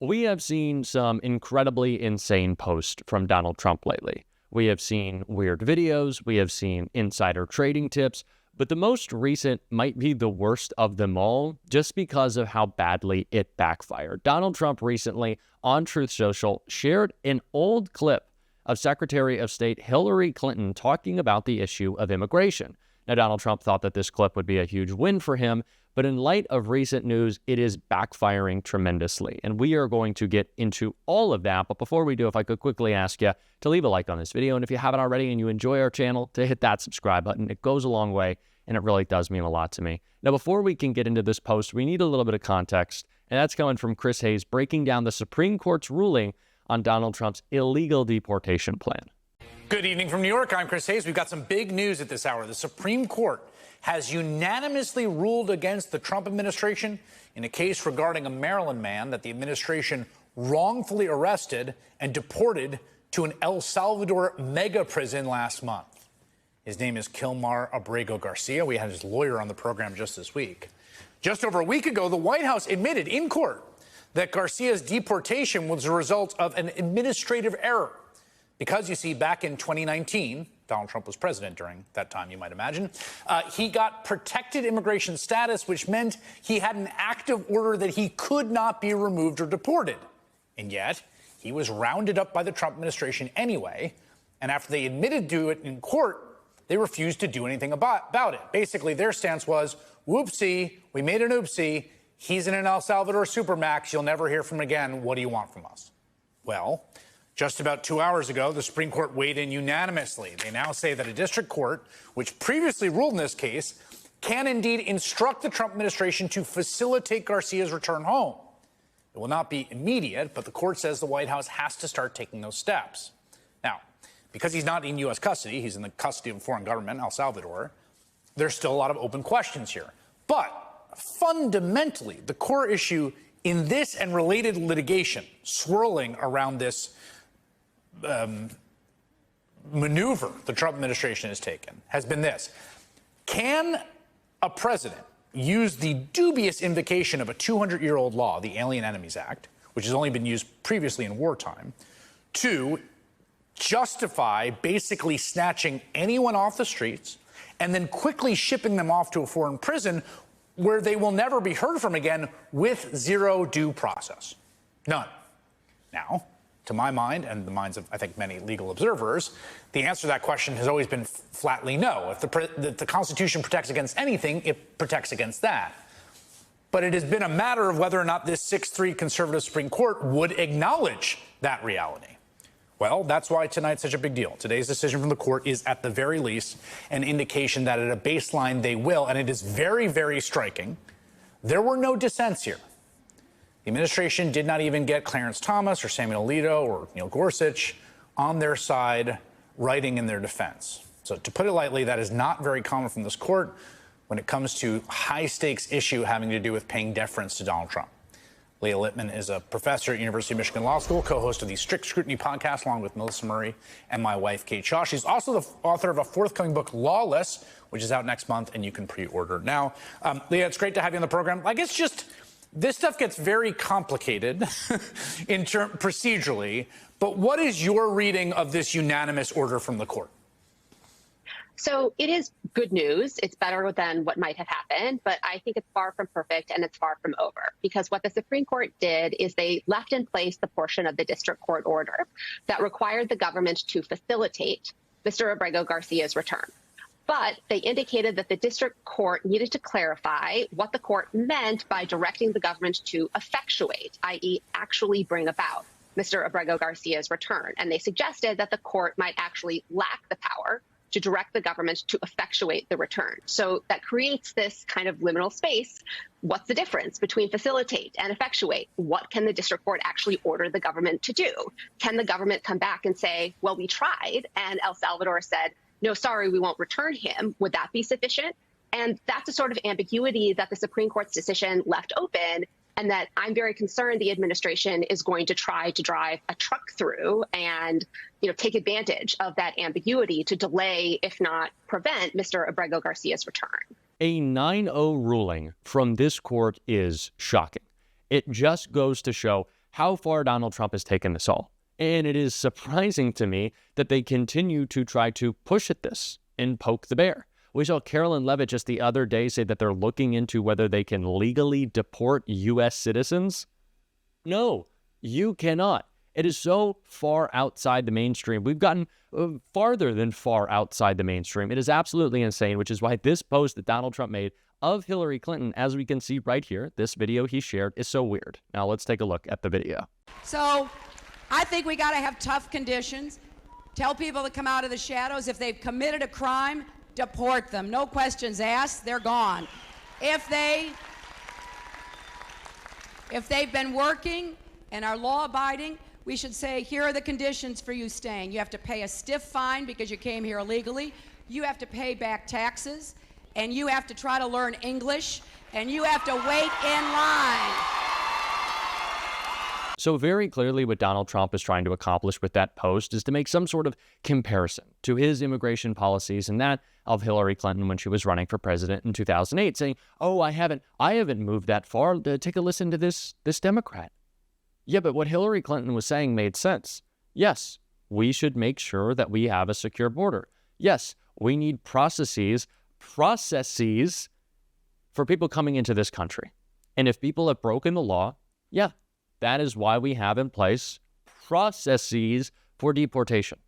We have seen some incredibly insane posts from Donald Trump lately. We have seen weird videos, we have seen insider trading tips, but the most recent might be the worst of them all just because of how badly it backfired. Donald Trump recently on Truth Social shared an old clip of Secretary of State Hillary Clinton talking about the issue of immigration. Now, Donald Trump thought that this clip would be a huge win for him, but in light of recent news, it is backfiring tremendously. And we are going to get into all of that. But before we do, if I could quickly ask you to leave a like on this video. And if you haven't already and you enjoy our channel, to hit that subscribe button. It goes a long way, and it really does mean a lot to me. Now, before we can get into this post, we need a little bit of context. And that's coming from Chris Hayes breaking down the Supreme Court's ruling on Donald Trump's illegal deportation plan. Good evening from New York. I'm Chris Hayes. We've got some big news at this hour. The Supreme Court has unanimously ruled against the Trump administration in a case regarding a Maryland man that the administration wrongfully arrested and deported to an El Salvador mega prison last month. His name is Kilmar Abrego Garcia. We had his lawyer on the program just this week. Just over a week ago, the White House admitted in court that Garcia's deportation was a result of an administrative error. Because, you see, back in 2019, Donald Trump was president during that time, you might imagine, he got protected immigration status, which meant he had an active order that he could not be removed or deported. And yet, he was rounded up by the Trump administration anyway, and after they admitted to it in court, they refused to do anything about it. Basically, their stance was, whoopsie, we made an oopsie, he's in an El Salvador supermax, you'll never hear from him again, what do you want from us? Well, just about 2 hours ago, the Supreme Court weighed in unanimously. They now say that a district court, which previously ruled in this case, can indeed instruct the Trump administration to facilitate Garcia's return home. It will not be immediate, but the court says the White House has to start taking those steps. Now, because he's not in U.S. custody, he's in the custody of a foreign government, El Salvador, there's still a lot of open questions here. But fundamentally, the core issue in this and related litigation swirling around this maneuver the Trump administration has taken has been this. Can a president use the dubious invocation of a 200-year-old law, the Alien Enemies Act, which has only been used previously in wartime, to justify basically snatching anyone off the streets and then quickly shipping them off to a foreign prison where they will never be heard from again with zero due process? None. Now, to my mind, and the minds of, I think, many legal observers, the answer to that question has always been flatly no. If the Constitution protects against anything, it protects against that. But it has been a matter of whether or not this 6-3 conservative Supreme Court would acknowledge that reality. Well, that's why tonight's such a big deal. Today's decision from the court is, at the very least, an indication that at a baseline they will, and it is very, very striking. There were no dissents here. The administration did not even get Clarence Thomas or Samuel Alito or Neil Gorsuch on their side writing in their defense. So to put it lightly, that is not very common from this court when it comes to high-stakes issue having to do with paying deference to Donald Trump. Leah Littman is a professor at University of Michigan Law School, co-host of the Strict Scrutiny podcast, along with Melissa Murray and my wife, Kate Shaw. She's also the author of a forthcoming book, Lawless, which is out next month, and you can pre-order now. Leah, it's great to have you on the program. I guess just this stuff gets very complicated procedurally, but what is your reading of this unanimous order from the court? So it is good news. It's better than what might have happened, but I think it's far from perfect and it's far from over, because what the Supreme Court did is they left in place the portion of the district court order that required the government to facilitate Mr. Abrego Garcia's return. But they indicated that the district court needed to clarify what the court meant by directing the government to effectuate, i.e. actually bring about Mr. Abrego Garcia's return. And they suggested that the court might actually lack the power to direct the government to effectuate the return. So that creates this kind of liminal space. What's the difference between facilitate and effectuate? What can the district court actually order the government to do? Can the government come back and say, well, we tried, and El Salvador said, no, sorry, we won't return him? Would that be sufficient? And that's a sort of ambiguity that the Supreme Court's decision left open, and that I'm very concerned the administration is going to try to drive a truck through and, take advantage of that ambiguity to delay, if not prevent, Mr. Abrego Garcia's return. A 9-0 ruling from this court is shocking. It just goes to show how far Donald Trump has taken this all. And it is surprising to me that they continue to try to push at this and poke the bear. We saw Carolyn Levitt just the other day say that they're looking into whether they can legally deport U.S. citizens. No, you cannot. It is so far outside the mainstream. We've gotten farther than far outside the mainstream. It is absolutely insane, which is why this post that Donald Trump made of Hillary Clinton, as we can see right here, this video he shared, is so weird. Now let's take a look at the video. So I think we got to have tough conditions. Tell people to come out of the shadows. If they've committed a crime, deport them. No questions asked. They're gone. If they've been working and are law-abiding, we should say, here are the conditions for you staying. You have to pay a stiff fine because you came here illegally. You have to pay back taxes, and you have to try to learn English, and you have to wait in line. So very clearly what Donald Trump is trying to accomplish with that post is to make some sort of comparison to his immigration policies and that of Hillary Clinton when she was running for president in 2008, saying, oh, I haven't moved that far. Take a listen to this Democrat. Yeah, but what Hillary Clinton was saying made sense. Yes, we should make sure that we have a secure border. Yes, we need processes for people coming into this country. And if people have broken the law, yeah, that is why we have in place processes for deportation.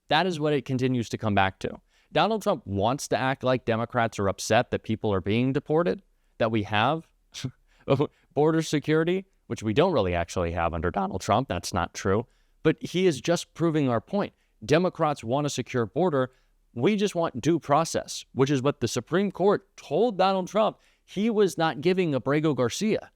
That is what it continues to come back to. Donald Trump wants to act like Democrats are upset that people are being deported, that we have border security, which we don't really actually have under Donald Trump. That's not true. But he is just proving our point. Democrats want a secure border. We just want due process, which is what the Supreme Court told Donald Trump he was not giving Abrego Garcia.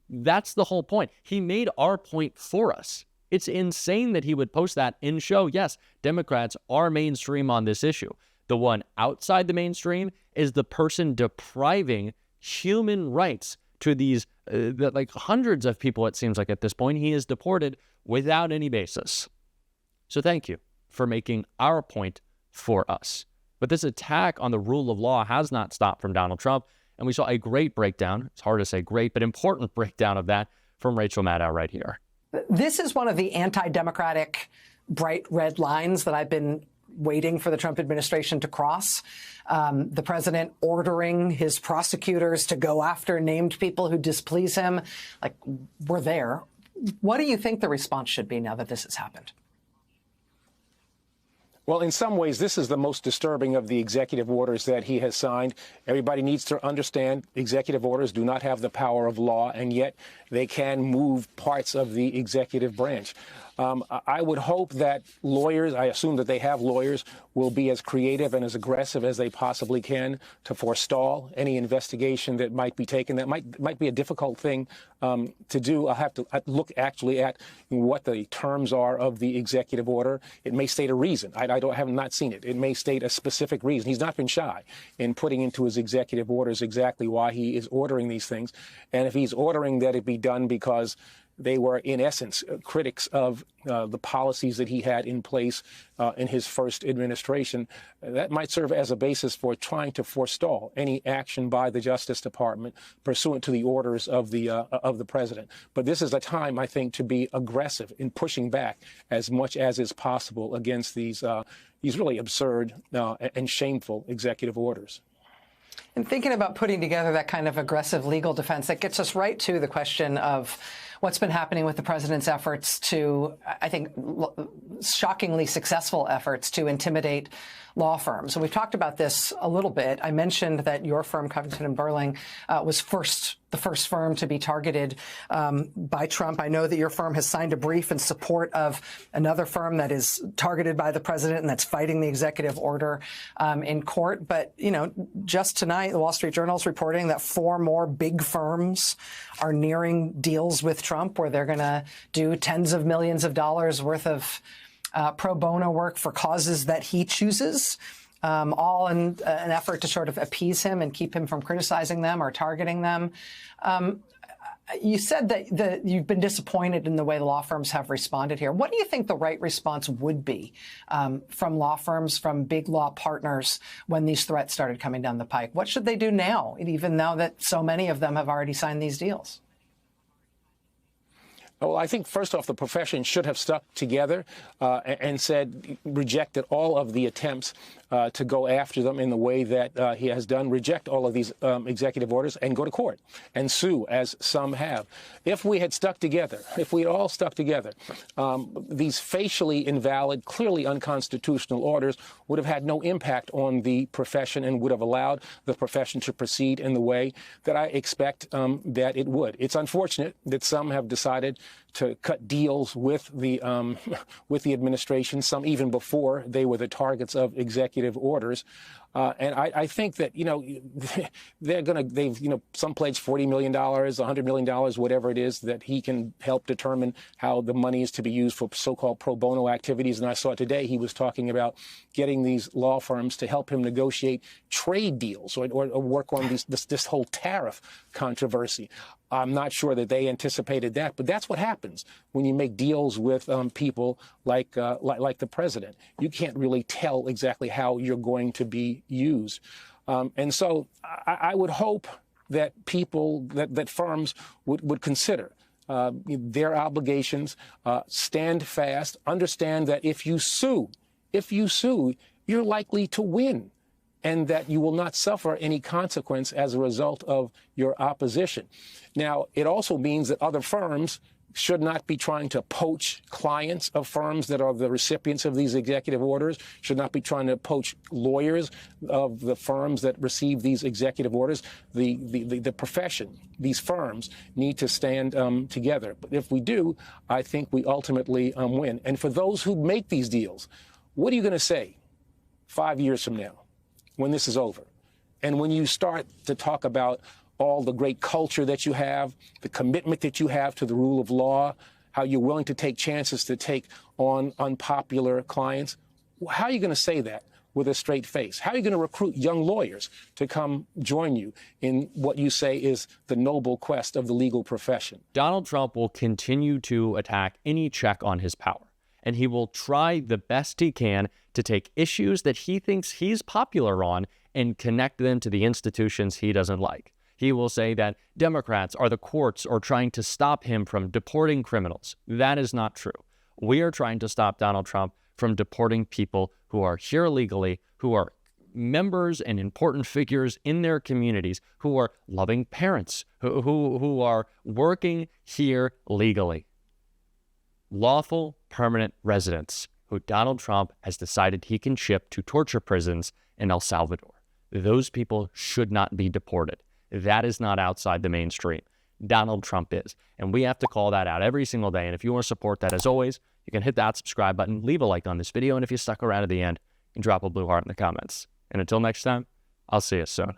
That's the whole point. He made our point for us. It's insane that he would post that and show, yes, Democrats are mainstream on this issue. The one outside the mainstream is the person depriving human rights to these like hundreds of people, it seems like at this point, he is deported without any basis. So thank you for making our point for us. But this attack on the rule of law has not stopped from Donald Trump. And we saw a great breakdown. It's hard to say great, but important breakdown of that from Rachel Maddow right here. This is one of the anti-democratic bright red lines that I've been waiting for the Trump administration to cross. The president ordering his prosecutors to go after named people who displease him. Like, we're there. What do you think the response should be now that this has happened? Well, in some ways, this is the most disturbing of the executive orders that he has signed. Everybody needs to understand executive orders do not have the power of law, and yet they can move parts of the executive branch. I would hope that lawyers, I assume that they have lawyers, will be as creative and as aggressive as they possibly can to forestall any investigation that might be taken. That might be a difficult thing to do. I'll have to look actually at what the terms are of the executive order. It may state a reason. I have not seen it. It may state a specific reason. He's not been shy in putting into his executive orders exactly why he is ordering these things. And if he's ordering that it be done because they were, in essence, critics of the policies that he had in place in his first administration, that might serve as a basis for trying to forestall any action by the Justice Department pursuant to the orders of the president. But this is a time, I think, to be aggressive in pushing back as much as is possible against these really absurd and shameful executive orders. And thinking about putting together that kind of aggressive legal defense, that gets us right to the question of what's been happening with the president's efforts to, I think, shockingly successful efforts to intimidate law firms. And we've talked about this a little bit. I mentioned that your firm, Covington & Burling, was the first firm to be targeted by Trump. I know that your firm has signed a brief in support of another firm that is targeted by the president and that's fighting the executive order in court. But, you know, just tonight, the Wall Street Journal is reporting that 4 more big firms are nearing deals with Trump where they're going to do tens of millions of dollars worth of pro bono work for causes that he chooses, all in an effort to sort of appease him and keep him from criticizing them or targeting them. You said that you've been disappointed in the way the law firms have responded here. What do you think the right response would be from law firms, from big law partners when these threats started coming down the pike? What should they do now, even now that so many of them have already signed these deals? Well, I think, first off, the profession should have stuck together and said, rejected all of the attempts to go after them in the way that he has done, reject all of these executive orders and go to court and sue, as some have. If we had stuck together, if we had all stuck together, these facially invalid, clearly unconstitutional orders would have had no impact on the profession and would have allowed the profession to proceed in the way that I expect that it would. It's unfortunate that some have decided to cut deals with the administration, some even before they were the targets of executive orders. And I think that, some pledge $40 million, $100 million, whatever it is, that he can help determine how the money is to be used for so-called pro bono activities. And I saw today he was talking about getting these law firms to help him negotiate trade deals or work on this whole tariff controversy. I'm not sure that they anticipated that, but that's what happens when you make deals with people like the president. You can't really tell exactly how you're going to be used. And so I would hope that that firms would consider their obligations, stand fast, understand that if you sue, you're likely to win, and that you will not suffer any consequence as a result of your opposition. Now, it also means that other firms should not be trying to poach clients of firms that are the recipients of these executive orders, should not be trying to poach lawyers of the firms that receive these executive orders. The profession, these firms, need to stand together. But if we do, I think we ultimately win. And for those who make these deals, what are you going to say 5 years from now, when this is over? And when you start to talk about all the great culture that you have, the commitment that you have to the rule of law, how you're willing to take chances to take on unpopular clients, how are you going to say that with a straight face? How are you going to recruit young lawyers to come join you in what you say is the noble quest of the legal profession? Donald Trump will continue to attack any check on his power, and he will try the best he can to take issues that he thinks he's popular on and connect them to the institutions he doesn't like. He will say that Democrats or the courts are trying to stop him from deporting criminals. That is not true. We are trying to stop Donald Trump from deporting people who are here illegally, who are members and important figures in their communities, who are loving parents, who are working here legally. Lawful permanent residents who Donald Trump has decided he can ship to torture prisons in El Salvador. Those people should not be deported. That is not outside the mainstream. Donald Trump is. And we have to call that out every single day. And if you want to support that, as always, you can hit that subscribe button, leave a like on this video, and if you stuck around to the end, you can drop a blue heart in the comments. And until next time, I'll see you soon.